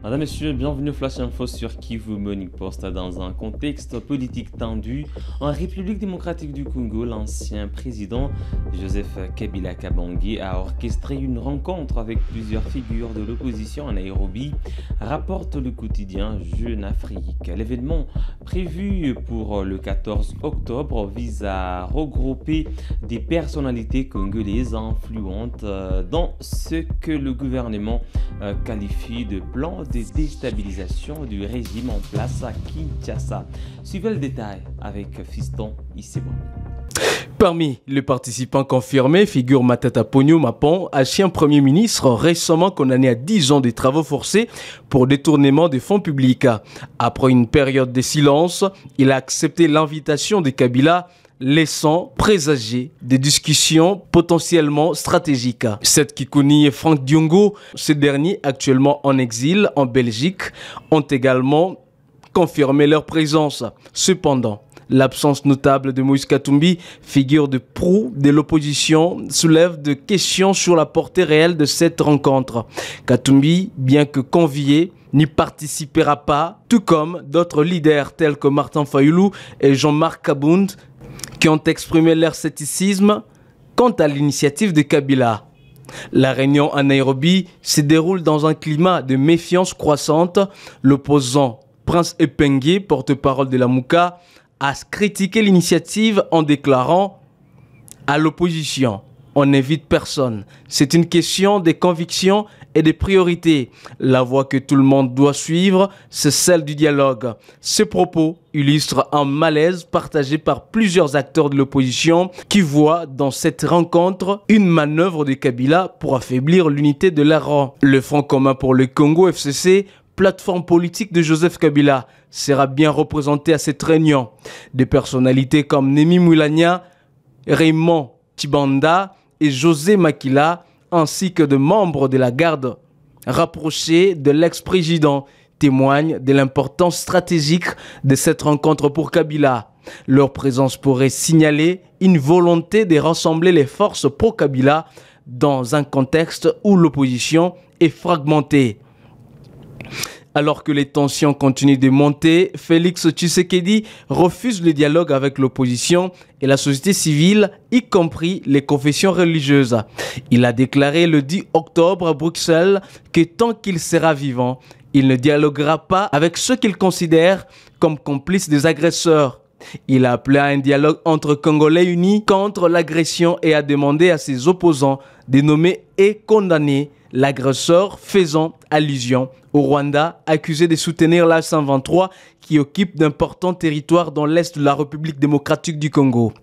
Mesdames, Messieurs, bienvenue au Flash Info sur Kivu Morning Post. Dans un contexte politique tendu, en République démocratique du Congo, l'ancien président Joseph Kabila Kabange a orchestré une rencontre avec plusieurs figures de l'opposition à Nairobi, rapporte le quotidien Jeune Afrique. L'événement prévu pour le 14 octobre vise à regrouper des personnalités congolaises influentes dans ce que le gouvernement qualifie de plan de déstabilisation du régime en place à Kinshasa. Suivez le détail avec Fiston Issebon. Parmi les participants confirmés figure Matata Ponyo Mapon, ancien Premier ministre récemment condamné à 10 ans de travaux forcés pour détournement des fonds publics. Après une période de silence, il a accepté l'invitation de Kabila, laissant présager des discussions potentiellement stratégiques. Seth Kikouni et Franck Diongo, ces derniers actuellement en exil en Belgique, ont également confirmé leur présence. Cependant, l'absence notable de Moïse Katumbi, figure de proue de l'opposition, soulève des questions sur la portée réelle de cette rencontre. Katumbi, bien que convié, n'y participera pas, tout comme d'autres leaders tels que Martin Fayoulou et Jean-Marc Kabound, qui ont exprimé leur scepticisme quant à l'initiative de Kabila. La réunion à Nairobi se déroule dans un climat de méfiance croissante. L'opposant Prince Epengue, porte-parole de la Mouka, a critiqué l'initiative en déclarant « À l'opposition, on n'invite personne. C'est une question des convictions et des priorités. La voie que tout le monde doit suivre, c'est celle du dialogue. » Ces propos illustrent un malaise partagé par plusieurs acteurs de l'opposition qui voient dans cette rencontre une manœuvre de Kabila pour affaiblir l'unité de leur rang. Le Front commun pour le Congo, FCC, plateforme politique de Joseph Kabila, sera bien représenté à cette réunion. Des personnalités comme Némi Moulania, Raymond Tibanda et José Makila, ainsi que de membres de la garde rapprochés de l'ex-président, témoignent de l'importance stratégique de cette rencontre pour Kabila. Leur présence pourrait signaler une volonté de rassembler les forces pro-Kabila dans un contexte où l'opposition est fragmentée. Alors que les tensions continuent de monter, Félix Tshisekedi refuse le dialogue avec l'opposition et la société civile, y compris les confessions religieuses. Il a déclaré le 10 octobre à Bruxelles que tant qu'il sera vivant, il ne dialoguera pas avec ceux qu'il considère comme complices des agresseurs. Il a appelé à un dialogue entre Congolais unis contre l'agression et a demandé à ses opposants de nommer et condamner l'agresseur, faisant allusion au Rwanda, accusé de soutenir l'A123 qui occupe d'importants territoires dans l'est de la République démocratique du Congo.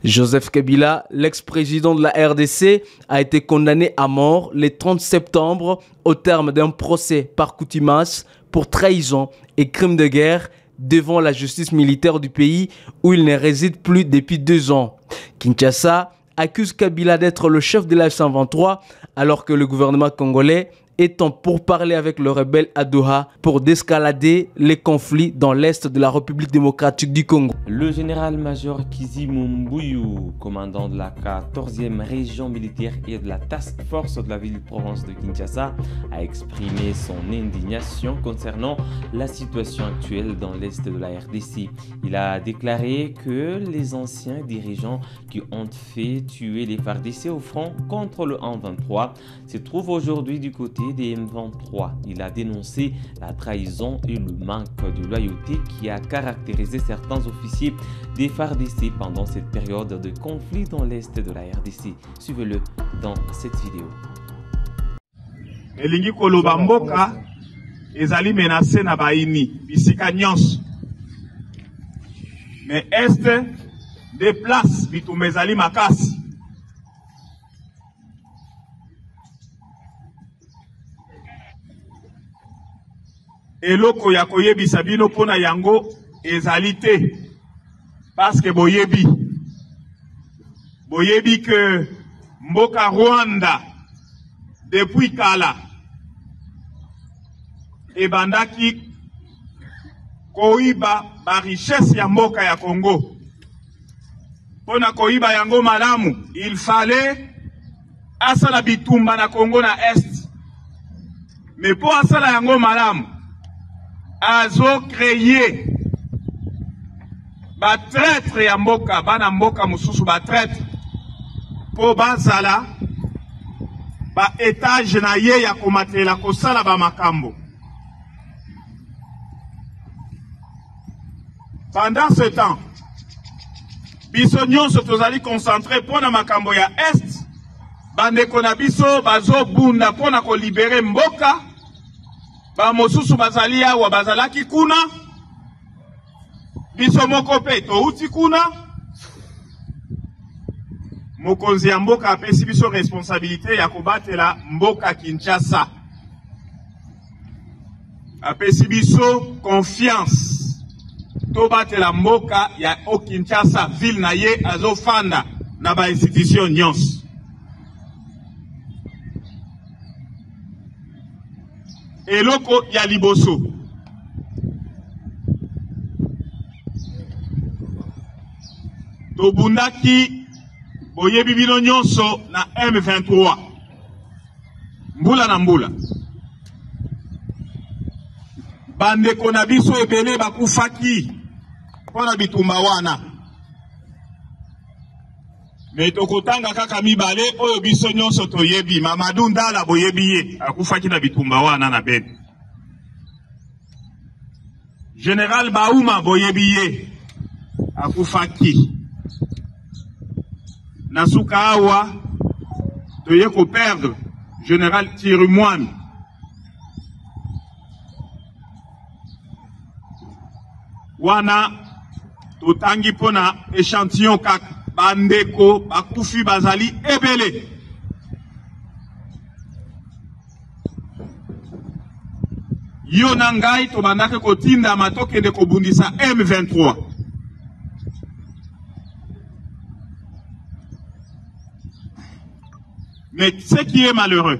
Joseph Kabila, l'ex-président de la RDC, a été condamné à mort le 30 septembre au terme d'un procès par contumace pour trahison et crime de guerre devant la justice militaire du pays où il ne réside plus depuis 2 ans. Kinshasa accuse Kabila d'être le chef de l'A123 alors que le gouvernement congolais est en pourparlers avec le rebelle à Doha pour désescalader les conflits dans l'est de la République démocratique du Congo. Le général-major Kizimu Mbuyu, commandant de la 14e région militaire et de la task force de la ville-province de Kinshasa, a exprimé son indignation concernant la situation actuelle dans l'est de la RDC. Il a déclaré que les anciens dirigeants qui ont fait tuer les FARDC au front contre le 1-23 se trouvent aujourd'hui du côté des M23. Il a dénoncé la trahison et le manque de loyauté qui a caractérisé certains officiers des FARDC pendant cette période de conflit dans l'est de la RDC. Suivez-le dans cette vidéo. Elingi koloba mboka ezali menacé na baini bisika nyonso. Mais est des places bitumba ezali makasi. Eloko ya koyebisa bino pona yango ezali te parce que boyebi que mboka Rwanda depuis kala ebandaki koiba ba richesse ya mboka ya Congo. Pona koiba yango malamu, il fallait asala bitumba na Congo na est. Mais pour asala yango malamu, azo créer ba traître ya mboka, bana mboka mususu ba traître po bazala ba étage na ye ya komatela kosala ba makambo. Pendant ce temps, biso nyonso tozali concentré pona makambo ya est, bandeko na biso bazo bunda pona ko libérer mboka, ba mosusu bazali awa bazalaki kuna, biso moko pe touti kuna. Mokonzi ya mboka apesi biso responsabilité ya kobatela mboka Kinshasa. Apesi biso confiance tobatela mboka ya o Kinshasa ville na ye azofanda na ba institution nyonso. Eloko ya liboso, tobundaki boyebi bino nyonso na M23 mbula na mbula, bandeko na biso ebele bakufaki mpona bitumba wana. Me tokotanga kaka mibale oyo biso nyonso toyebi. Mamadou Ndala boyebi ye akufaki na bitumba wana na Beni. Général Baouma boyebi ye akufaki. Nasuka awa toye ko perdre Général Tirimwami. Wana totangi pona échantillon kaka. Bandeko bakufi bazali ebele. Yo na ngai tobandaki kotinda matokende kobundisa M23. Mais ce qui est malheureux,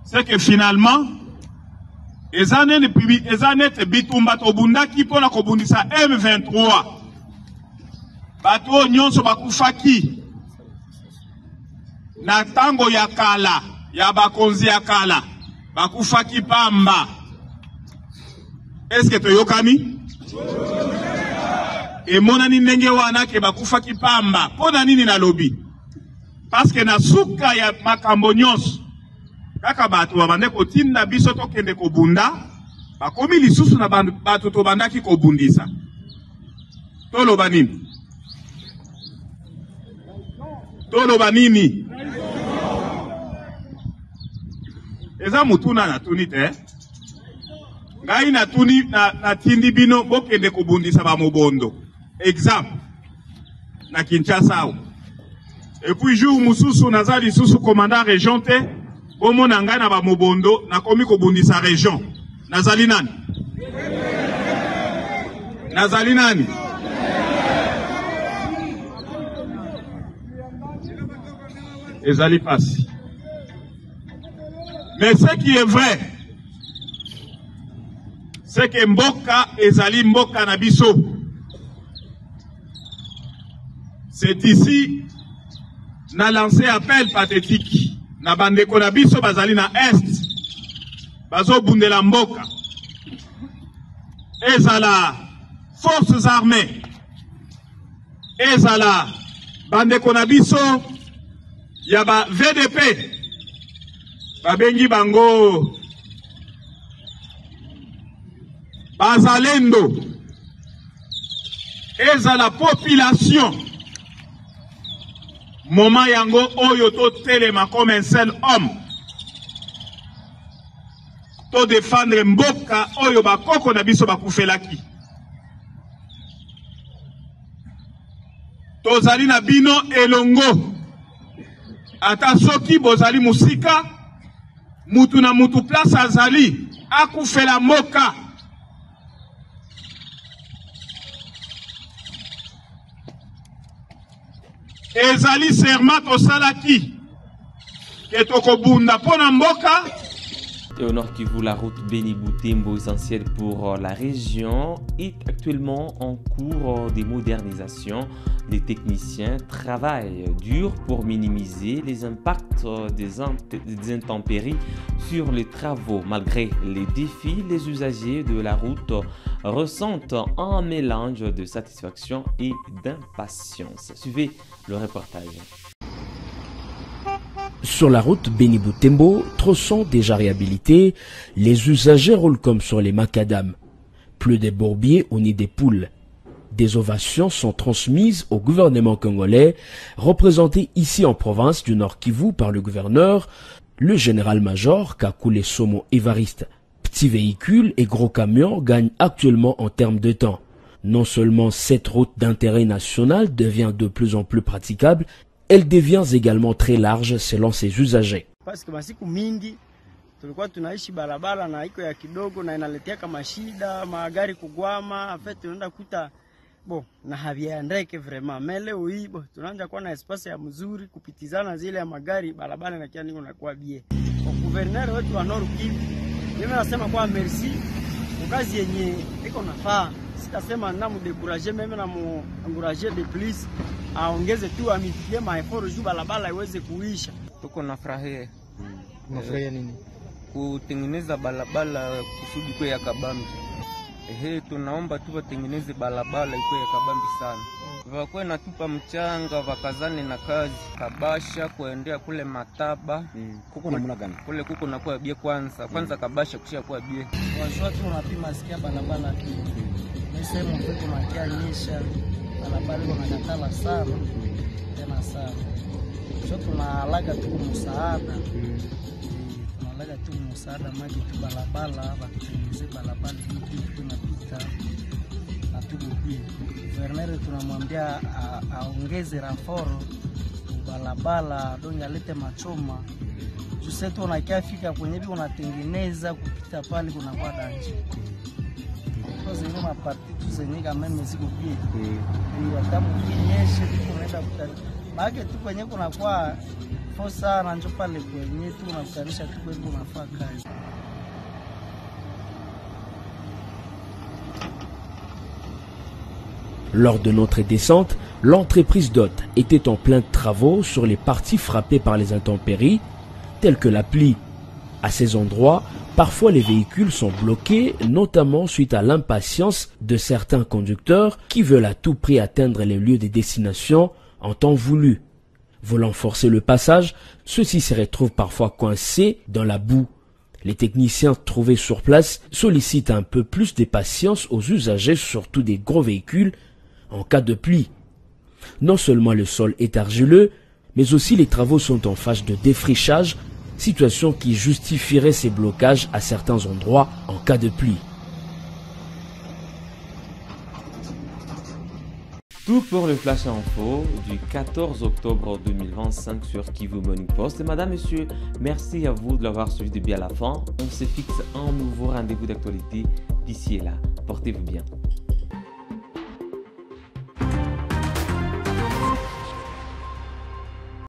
c'est que finalement, ezanete bitumba tobundaki pona kobundisa M23. Bato nyonso bakufaki na tango ya kala ya bakonzi ya kala bakufaki pamba. Est-ce que toyokani? E monani ndenge wana ke bakufaki pamba pona nini na lobi? Parce que na suka ya makambo nyonso kaka bato babande kotinda biso tokende kobunda bakomi lisusu na bato tobandaki kobundisa. Toloba nini? Toloba nini? Eza mutuna na tuni te. Ngai na tuni na tindi bino bokende kobundisa ba mobondo. Exemple na Kinshasa. Et puis jour mususu nazali susu commandant région te bomona ngai na ba mobondo na komi kobundisa région. Nazali nani? Nazali nani? Ezali pasi. Mais ce qui est vrai, c'est que mboka ezali mboka na biso. C'est ici na lancé appel pathétique na bandeko na biso bazali na est bazo bundela mboka. Ezala forces armées, ezala bandeko na biso yaba VDP babengi bango bazalendo, eza la population moment yango oyo to telema comme un seul homme to défendre mboka oyo bakoko na biso bakufelaki. Tozali na bino elongo. Ata soki bozali musika, mutu na mutu place azali, akufela moka. Ezali serment tosalaki, ke tokobunda pona mboka, Et au Nord Kivu, la route Beni-Butembo, essentielle pour la région, est actuellement en cours de modernisation. Les techniciens travaillent dur pour minimiser les impacts des intempéries sur les travaux. Malgré les défis, les usagers de la route ressentent un mélange de satisfaction et d'impatience. Suivez le reportage. Sur la route Beni-Butembo, tronçon déjà réhabilité, les usagers roulent comme sur les macadams. Plus des bourbiers au nid des poules. Des ovations sont transmises au gouvernement congolais, représenté ici en province du Nord Kivu par le gouverneur, le général-major Kakule Somo Évariste. Petits véhicules et gros camions gagnent actuellement en termes de temps. Non seulement cette route d'intérêt national devient de plus en plus praticable, elle devient également très large selon ses usagers. Parce que masiku mingi tulikuwa tunaishi barabara na iko ya kidogo na inaletea kama shida magari kugwama en fait tunaenda kuta na haviendeke vraiment mais leo hii tunaanza kuwa na espace ya mzuri kupitizana zile ya magari barabara na kiasi inakuwa bien. Kwa gouverneur wetu wa Nord Kivu mimi nasema kwa merci kwa kazi yenye iko nafaa. Sitasema na mdekurager meme na muencourager de plus aongeze tu amitie maeforo juu barabara iweze kuisha. Tuko nafurahia. Nafurahia nini? Kutengeneza barabara kusudi kwa ya kabambi. Tunaomba tu watengeneze barabara ikuwe ya kabambi sana. Wakuwe natupa mchanga, wakazane na kazi, kabasha kuendea kule mataba. Kuko namna gani? Kule kuko na kwa bie kwanza kabasha kushia kwa bie. Wajua tu unapima sikia barabara hii. Nisema mtu makia nyesha barabara iko nakatala sana. Tena sana. Sio tunalaga tu msaada. Tunalaga tu msaada maji tu barabara, watengeneze barabara hii tunapita. Atubukie. Gouverneur tunamwambia aongeze raforo barabara donga lete machoma. Sisi tunakafika kwenye hivi unatengeneza kupita pale kuna kwa danje. Kwa sababu maparti tu zenye kama mzigo pia. Ni watamu kinyeshe tunaenda kutana. Baada tu kwenye kuna kwa fosa na njo pale kwenye tu unakutanisha tu kwenye unafaa kazi. Lors de notre descente, l'entreprise DOT était en plein travaux sur les parties frappées par les intempéries, telles que la pluie. À ces endroits, parfois les véhicules sont bloqués, notamment suite à l'impatience de certains conducteurs qui veulent à tout prix atteindre les lieux de destination en temps voulu. Voulant forcer le passage, ceux-ci se retrouvent parfois coincés dans la boue. Les techniciens trouvés sur place sollicitent un peu plus de patience aux usagers, surtout des gros véhicules, en cas de pluie. Non seulement le sol est argileux, mais aussi les travaux sont en phase de défrichage, situation qui justifierait ces blocages à certains endroits en cas de pluie. Tout pour le Flash Info du 14 octobre 2025 sur Kivu Morning Post. Et madame, monsieur, merci à vous de l'avoir suivi de bien à la fin. On se fixe un nouveau rendez-vous d'actualité d'ici et là. Portez-vous bien.